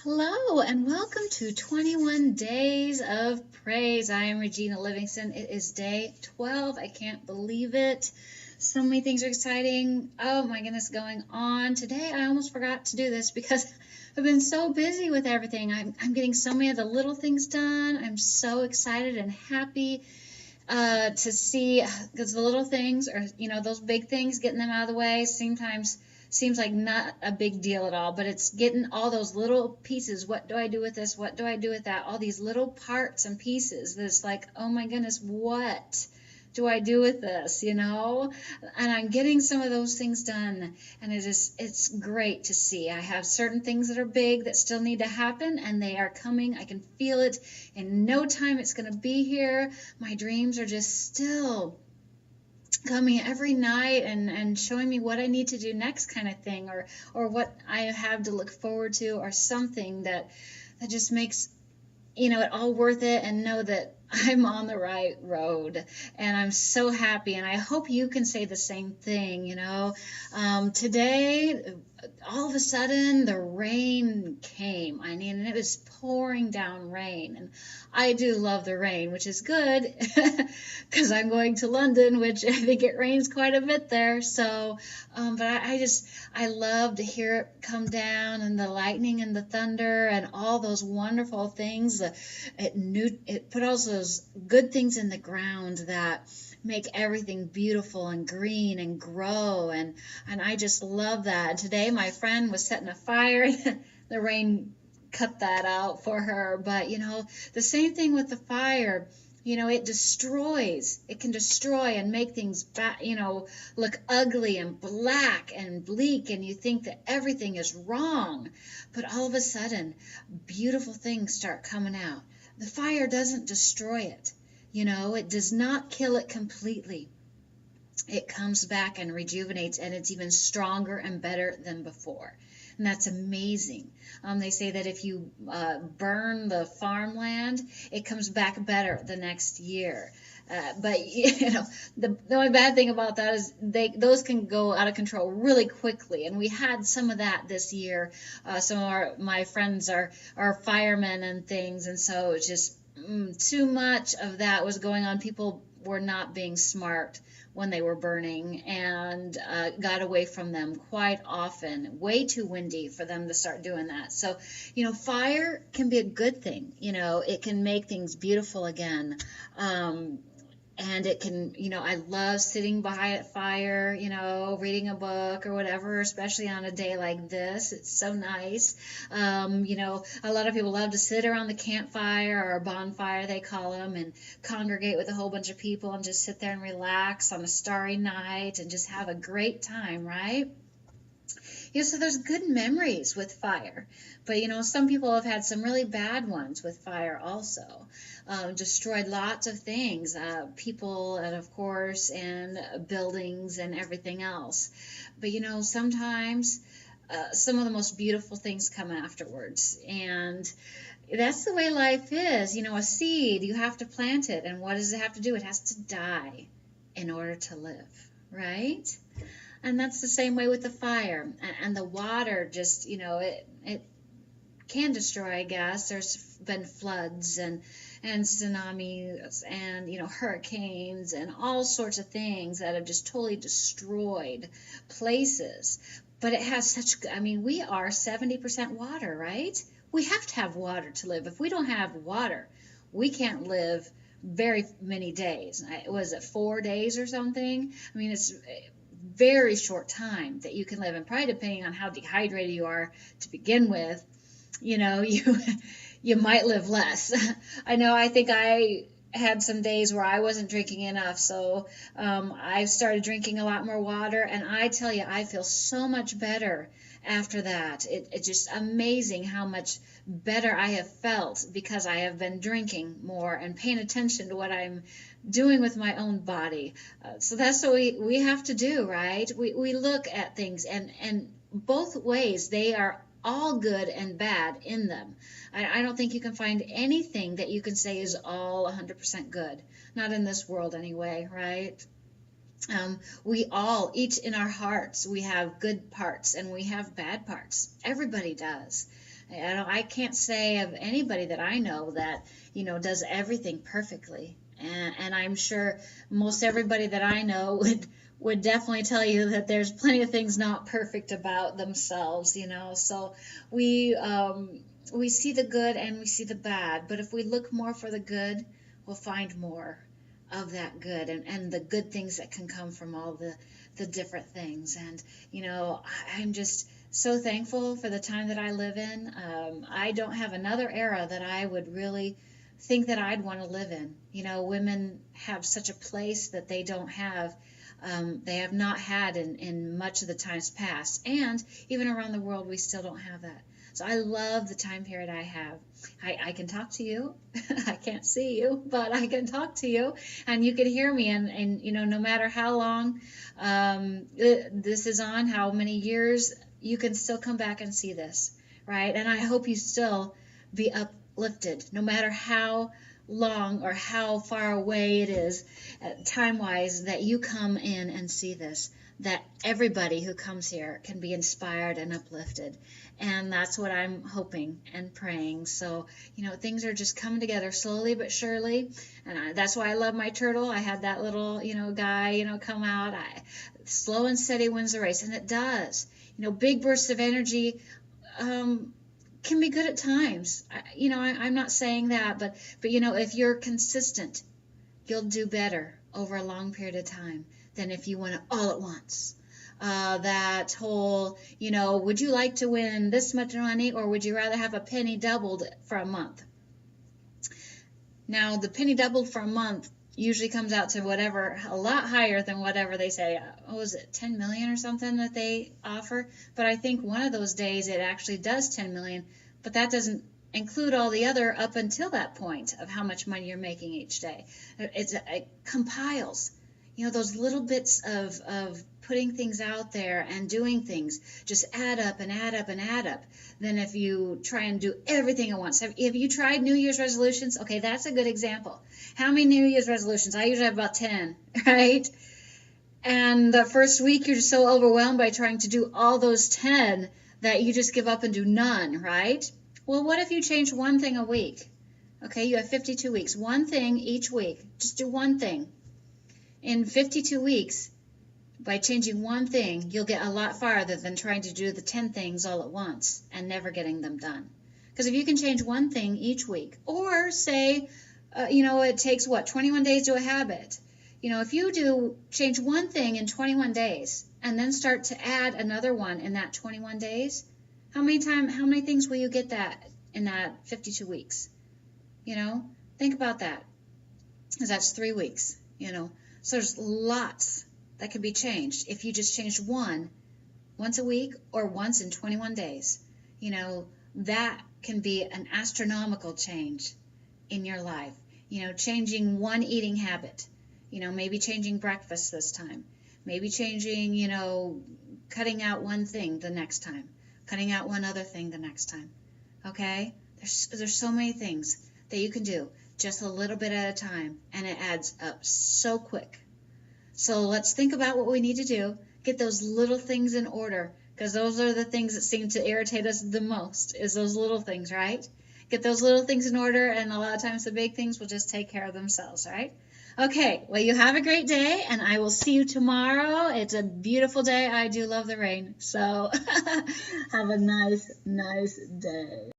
Hello and welcome to 21 Days of Praise. I am Regina Livingston. It is day 12. I can't believe it. So many things are exciting. Oh my goodness, going on. Today I almost forgot to do this because I've been so busy with everything. I'm getting so many of the little things done. I'm so excited and happy to see, because the little things are, those big things, getting them out of the way sometimes seems like not a big deal at all, but it's getting all those little pieces. What do I do with this? What do I do with that? All these little parts and pieces that's like, oh my goodness, what do I do with this, And I'm getting some of those things done, and it's great to see. I have certain things that are big that still need to happen, and they are coming. I can feel it. In no time it's going to be here. My dreams are just still coming every night and showing me what I need to do next, kind of thing, or what I have to look forward to, or something that just makes it all worth it, and know that I'm on the right road. And I'm so happy, and I hope you can say the same thing. Today, all of a sudden, the rain came. And it was pouring down rain, and I do love the rain, which is good because I'm going to London, which I think it rains quite a bit there. So, but I love to hear it come down, and the lightning and the thunder and all those wonderful things. It put all those good things in the ground that make everything beautiful and green and grow, and I just love that. Today my friend was setting a fire. The rain cut that out for her, but the same thing with the fire. It can destroy and make things look ugly and black and bleak, and you think that everything is wrong, but all of a sudden beautiful things start coming out. The fire doesn't destroy it. It does not kill it completely. It comes back and rejuvenates, and it's even stronger and better than before. And that's amazing. They say that if you burn the farmland, it comes back better the next year. But the only bad thing about that is those can go out of control really quickly, and we had some of that this year. Some of my friends are firemen and things, and so it's just too much of that was going on. People were not being smart when they were burning, and got away from them quite often. Way too windy for them to start doing that. So, fire can be a good thing. It can make things beautiful again. And it can, I love sitting by a fire, reading a book or whatever, especially on a day like this. It's so nice. A lot of people love to sit around the campfire, or a bonfire, they call them, and congregate with a whole bunch of people and just sit there and relax on a starry night and just have a great time, right? So there's good memories with fire, but some people have had some really bad ones with fire also. Destroyed lots of things, people, and of course, and buildings and everything else. But sometimes some of the most beautiful things come afterwards, and that's the way life is. A seed, you have to plant it, and what does it have to do? It has to die in order to live, right? And that's the same way with the fire and the water. Just it can destroy, I guess. There's been floods and tsunamis and hurricanes and all sorts of things that have just totally destroyed places. But it has such, we are 70% water, right? We have to have water to live. If we don't have water, we can't live very many days. Was it 4 days or something? It's very short time that you can live, and probably depending on how dehydrated you are to begin with, you might live less. I think I had some days where I wasn't drinking enough, so I started drinking a lot more water, and I tell you, I feel so much better after that. It's just amazing how much better I have felt because I have been drinking more and paying attention to what I'm doing with my own body. So that's what we have to do, right? We look at things, and both ways, they are all good and bad in them. I don't think you can find anything that you can say is all 100% good. Not in this world anyway, right? We all, each in our hearts, we have good parts and we have bad parts. Everybody does. I can't say of anybody that I know that, does everything perfectly. And I'm sure most everybody that I know would definitely tell you that there's plenty of things not perfect about themselves, So we see the good and we see the bad, but if we look more for the good, we'll find more of that good and the good things that can come from all the different things. And I'm just so thankful for the time that I live in. I don't have another era that I would really think that I'd want to live in. Women have such a place that they don't have. They have not had in much of the times past, and even around the world we still don't have that. So I love the time period I have. I can talk to you. I can't see you, but I can talk to you, and you can hear me. And no matter how long this is on, how many years, you can still come back and see this, right? And I hope you still be uplifted, no matter how long or how far away it is time-wise that you come in and see this, that everybody who comes here can be inspired and uplifted. And that's what I'm hoping and praying. So, things are just coming together slowly but surely. And that's why I love my turtle. I had that little, guy, come out. Slow and steady wins the race. And it does. Big bursts of energy can be good at times. I'm not saying that, but if you're consistent, you'll do better over a long period of time than if you want it all at once. That whole, would you like to win this much money, or would you rather have a penny doubled for a month? Now, the penny doubled for a month usually comes out to whatever, a lot higher than whatever they say. What was it, 10 million or something that they offer? But I think one of those days it actually does 10 million, but that doesn't include all the other up until that point of how much money you're making each day. It compiles, those little bits of putting things out there and doing things just add up and add up and add up. Then if you try and do everything at once, have you tried New Year's resolutions? Okay, that's a good example. How many New Year's resolutions? I usually have about 10, right? And the first week you're just so overwhelmed by trying to do all those 10 that you just give up and do none, right? Well, what if you change one thing a week? Okay, you have 52 weeks. One thing each week. Just do one thing. In 52 weeks, by changing one thing, you'll get a lot farther than trying to do the 10 things all at once and never getting them done. Because if you can change one thing each week, or say, it takes 21 days to a habit. If you change one thing in 21 days and then start to add another one in that 21 days, how many things will you get that in that 52 weeks? Think about that. Because that's 3 weeks, So there's lots that can be changed if you just changed once a week or once in 21 days. That can be an astronomical change in your life. Changing one eating habit, maybe changing breakfast this time, maybe changing, cutting out one thing the next time, cutting out one other thing the next time. Okay? There's so many things that you can do just a little bit at a time, and it adds up so quick. So let's think about what we need to do. Get those little things in order, because those are the things that seem to irritate us the most, is those little things, right? Get those little things in order, and a lot of times the big things will just take care of themselves, right? Okay, well, you have a great day, and I will see you tomorrow. It's a beautiful day. I do love the rain, so have a nice day.